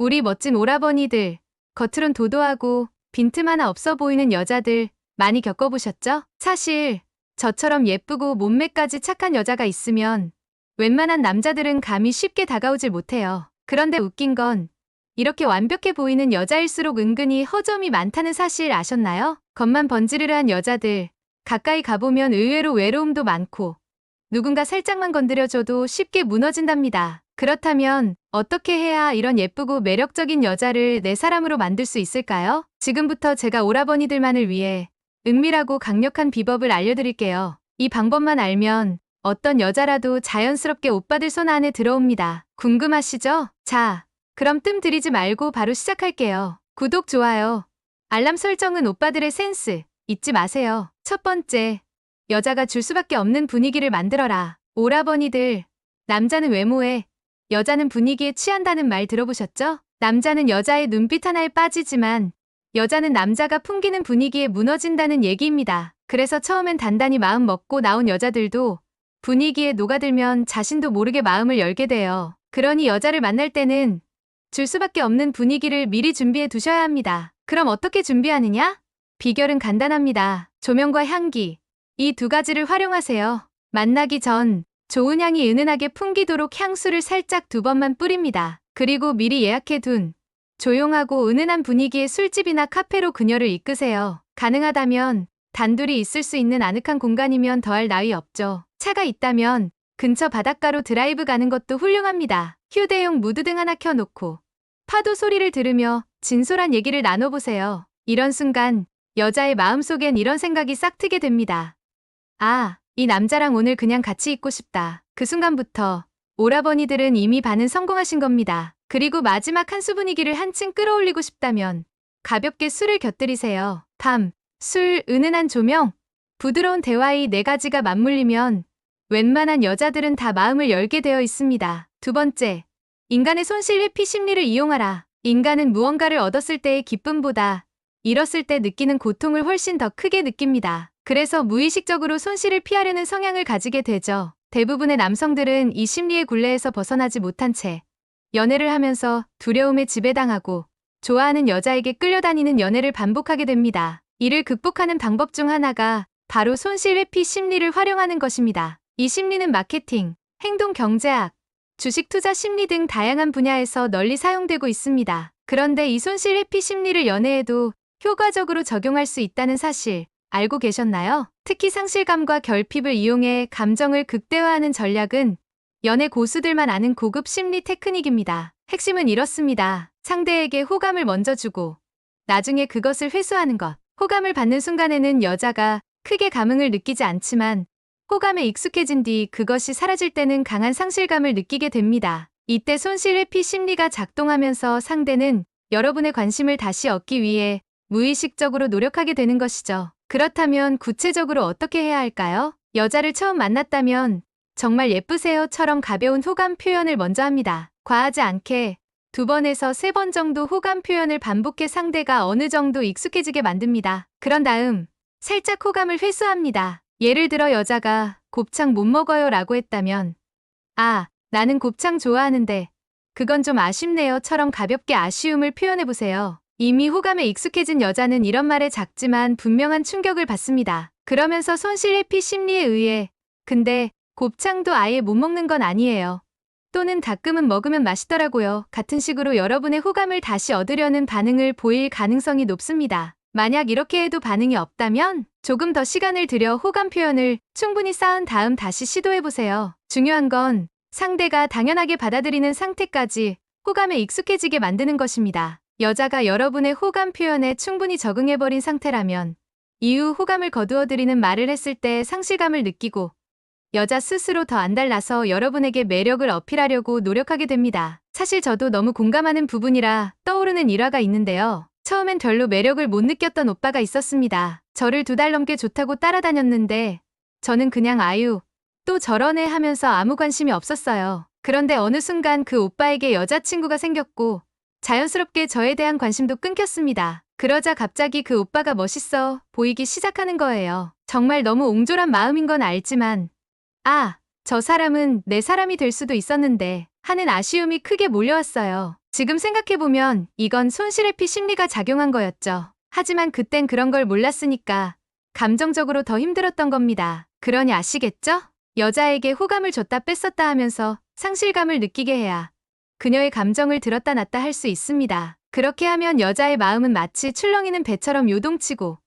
우리 멋진 오라버니들, 겉으론 도도하고 빈틈 하나 없어 보이는 여자들 많이 겪어보셨죠? 사실 저처럼 예쁘고 몸매까지 착한 여자가 있으면 웬만한 남자들은 감히 쉽게 다가오질 못해요. 그런데 웃긴 건 이렇게 완벽해 보이는 여자일수록 은근히 허점이 많다는 사실 아셨나요? 겉만 번지르르한 여자들, 가까이 가보면 의외로 외로움도 많고 누군가 살짝만 건드려줘도 쉽게 무너진답니다. 그렇다면 어떻게 해야 이런 예쁘고 매력적인 여자를 내 사람으로 만들 수 있을까요? 지금부터 제가 오라버니들만을 위해 은밀하고 강력한 비법을 알려드릴게요. 이 방법만 알면 어떤 여자라도 자연스럽게 오빠들 손 안에 들어옵니다. 궁금하시죠? 자, 그럼 뜸 들이지 말고 바로 시작할게요. 구독, 좋아요, 알람 설정은 오빠들의 센스 잊지 마세요. 첫 번째, 여자가 줄 수밖에 없는 분위기를 만들어라. 오라버니들, 남자는 외모에, 여자는 분위기에 취한다는 말 들어보셨죠? 남자는 여자의 눈빛 하나에 빠지지만 여자는 남자가 풍기는 분위기에 무너진다는 얘기입니다. 그래서 처음엔 단단히 마음 먹고 나온 여자들도 분위기에 녹아들면 자신도 모르게 마음을 열게 돼요. 그러니 여자를 만날 때는 줄 수밖에 없는 분위기를 미리 준비해 두셔야 합니다. 그럼 어떻게 준비하느냐? 비결은 간단합니다. 조명과 향기, 이 두 가지를 활용하세요. 만나기 전 좋은 향이 은은하게 풍기도록 향수를 살짝 2번만 뿌립니다. 그리고 미리 예약해둔 조용하고 은은한 분위기의 술집이나 카페로 그녀를 이끄세요. 가능하다면 단둘이 있을 수 있는 아늑한 공간이면 더할 나위 없죠. 차가 있다면 근처 바닷가로 드라이브 가는 것도 훌륭합니다. 휴대용 무드등 하나 켜놓고 파도 소리를 들으며 진솔한 얘기를 나눠보세요. 이런 순간 여자의 마음속엔 이런 생각이 싹 트게 됩니다. 아, 이 남자랑 오늘 그냥 같이 있고 싶다. 그 순간부터 오라버니들은 이미 반은 성공하신 겁니다. 그리고 마지막 한 수 분위기를 한층 끌어올리고 싶다면 가볍게 술을 곁들이세요. 밤, 술, 은은한 조명, 부드러운 대화, 이 네 가지가 맞물리면 웬만한 여자들은 다 마음을 열게 되어 있습니다. 두 번째, 인간의 손실 회피 심리를 이용하라. 인간은 무언가를 얻었을 때의 기쁨보다 잃었을 때 느끼는 고통을 훨씬 더 크게 느낍니다. 그래서 무의식적으로 손실을 피하려는 성향을 가지게 되죠. 대부분의 남성들은 이 심리의 굴레에서 벗어나지 못한 채 연애를 하면서 두려움에 지배당하고 좋아하는 여자에게 끌려다니는 연애를 반복하게 됩니다. 이를 극복하는 방법 중 하나가 바로 손실 회피 심리를 활용하는 것입니다. 이 심리는 마케팅, 행동 경제학, 주식 투자 심리 등 다양한 분야에서 널리 사용되고 있습니다. 그런데 이 손실 회피 심리를 연애에도 효과적으로 적용할 수 있다는 사실 알고 계셨나요? 특히 상실감과 결핍을 이용해 감정을 극대화하는 전략은 연애 고수들만 아는 고급 심리 테크닉입니다. 핵심은 이렇습니다. 상대에게 호감을 먼저 주고 나중에 그것을 회수하는 것. 호감을 받는 순간에는 여자가 크게 감흥을 느끼지 않지만 호감에 익숙해진 뒤 그것이 사라질 때는 강한 상실감을 느끼게 됩니다. 이때 손실 회피 심리가 작동하면서 상대는 여러분의 관심을 다시 얻기 위해 무의식적으로 노력하게 되는 것이죠. 그렇다면 구체적으로 어떻게 해야 할까요? 여자를 처음 만났다면 정말 예쁘세요처럼 가벼운 호감 표현을 먼저 합니다. 과하지 않게 2번에서 3번 정도 호감 표현을 반복해 상대가 어느 정도 익숙해지게 만듭니다. 그런 다음 살짝 호감을 회수합니다. 예를 들어 여자가 곱창 못 먹어요 라고 했다면 아, 나는 곱창 좋아하는데 그건 좀 아쉽네요처럼 가볍게 아쉬움을 표현해보세요. 이미 호감에 익숙해진 여자는 이런 말에 작지만 분명한 충격을 받습니다. 그러면서 손실 회피 심리에 의해 근데 곱창도 아예 못 먹는 건 아니에요. 또는 가끔은 먹으면 맛있더라고요. 같은 식으로 여러분의 호감을 다시 얻으려는 반응을 보일 가능성이 높습니다. 만약 이렇게 해도 반응이 없다면 조금 더 시간을 들여 호감 표현을 충분히 쌓은 다음 다시 시도해보세요. 중요한 건 상대가 당연하게 받아들이는 상태까지 호감에 익숙해지게 만드는 것입니다. 여자가 여러분의 호감 표현에 충분히 적응해버린 상태라면 이후 호감을 거두어들이는 말을 했을 때 상실감을 느끼고 여자 스스로 더 안달나서 여러분에게 매력을 어필하려고 노력하게 됩니다. 사실 저도 너무 공감하는 부분이라 떠오르는 일화가 있는데요. 처음엔 별로 매력을 못 느꼈던 오빠가 있었습니다. 저를 2달 넘게 좋다고 따라다녔는데 저는 그냥 아유, 또 저런 애 하면서 아무 관심이 없었어요. 그런데 어느 순간 그 오빠에게 여자친구가 생겼고 자연스럽게 저에 대한 관심도 끊겼습니다. 그러자 갑자기 그 오빠가 멋있어 보이기 시작하는 거예요. 정말 너무 옹졸한 마음인 건 알지만 아, 저 사람은 내 사람이 될 수도 있었는데 하는 아쉬움이 크게 몰려왔어요. 지금 생각해보면 이건 손실회피 심리가 작용한 거였죠. 하지만 그땐 그런 걸 몰랐으니까 감정적으로 더 힘들었던 겁니다. 그러니 아시겠죠? 여자에게 호감을 줬다 뺐었다 하면서 상실감을 느끼게 해야 그녀의 감정을 들었다 놨다 할 수 있습니다. 그렇게 하면 여자의 마음은 마치 출렁이는 배처럼 요동치고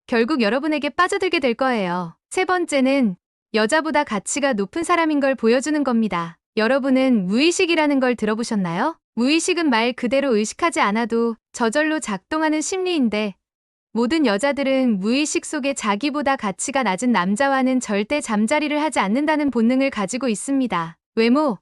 결국 여러분에게 빠져들게 될 거예요. 세 번째는 여자보다 가치가 높은 사람인 걸 보여주는 겁니다. 여러분은 무의식이라는 걸 들어보셨나요? 무의식은 말 그대로 의식하지 않아도 저절로 작동하는 심리인데 모든 여자들은 무의식 속에 자기보다 가치가 낮은 남자와는 절대 잠자리를 하지 않는다는 본능을 가지고 있습니다. 외모,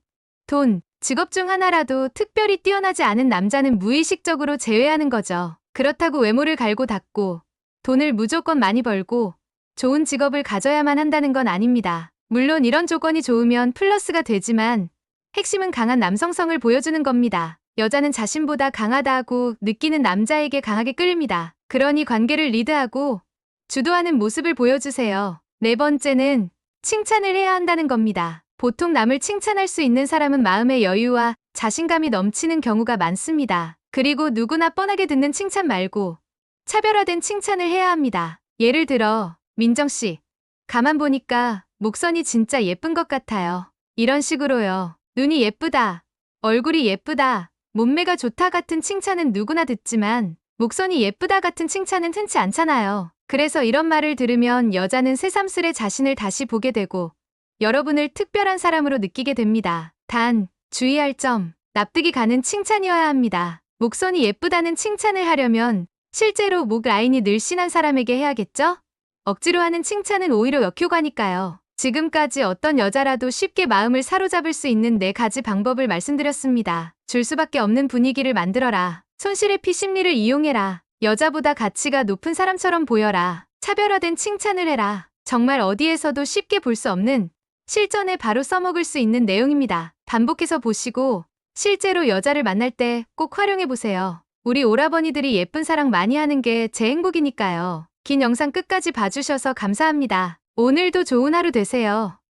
돈, 직업 중 하나라도 특별히 뛰어나지 않은 남자는 무의식적으로 제외하는 거죠. 그렇다고 외모를 갈고 닦고 돈을 무조건 많이 벌고 좋은 직업을 가져야만 한다는 건 아닙니다. 물론 이런 조건이 좋으면 플러스가 되지만 핵심은 강한 남성성을 보여주는 겁니다. 여자는 자신보다 강하다고 느끼는 남자에게 강하게 끌립니다. 그러니 관계를 리드하고 주도하는 모습을 보여주세요. 네 번째는 칭찬을 해야 한다는 겁니다. 보통 남을 칭찬할 수 있는 사람은 마음의 여유와 자신감이 넘치는 경우가 많습니다. 그리고 누구나 뻔하게 듣는 칭찬 말고 차별화된 칭찬을 해야 합니다. 예를 들어 민정씨, 가만 보니까 목선이 진짜 예쁜 것 같아요. 이런 식으로요. 눈이 예쁘다, 얼굴이 예쁘다, 몸매가 좋다 같은 칭찬은 누구나 듣지만 목선이 예쁘다 같은 칭찬은 흔치 않잖아요. 그래서 이런 말을 들으면 여자는 새삼스레 자신을 다시 보게 되고 여러분을 특별한 사람으로 느끼게 됩니다. 단, 주의할 점, 납득이 가는 칭찬이어야 합니다. 목선이 예쁘다는 칭찬을 하려면 실제로 목 라인이 늘씬한 사람에게 해야겠죠? 억지로 하는 칭찬은 오히려 역효과니까요. 지금까지 어떤 여자라도 쉽게 마음을 사로잡을 수 있는 4가지 방법을 말씀드렸습니다. 줄 수밖에 없는 분위기를 만들어라. 손실회피 심리를 이용해라. 여자보다 가치가 높은 사람처럼 보여라. 차별화된 칭찬을 해라. 정말 어디에서도 쉽게 볼 수 없는 실전에 바로 써먹을 수 있는 내용입니다. 반복해서 보시고 실제로 여자를 만날 때 꼭 활용해보세요. 우리 오라버니들이 예쁜 사랑 많이 하는 게 제 행복이니까요. 긴 영상 끝까지 봐주셔서 감사합니다. 오늘도 좋은 하루 되세요.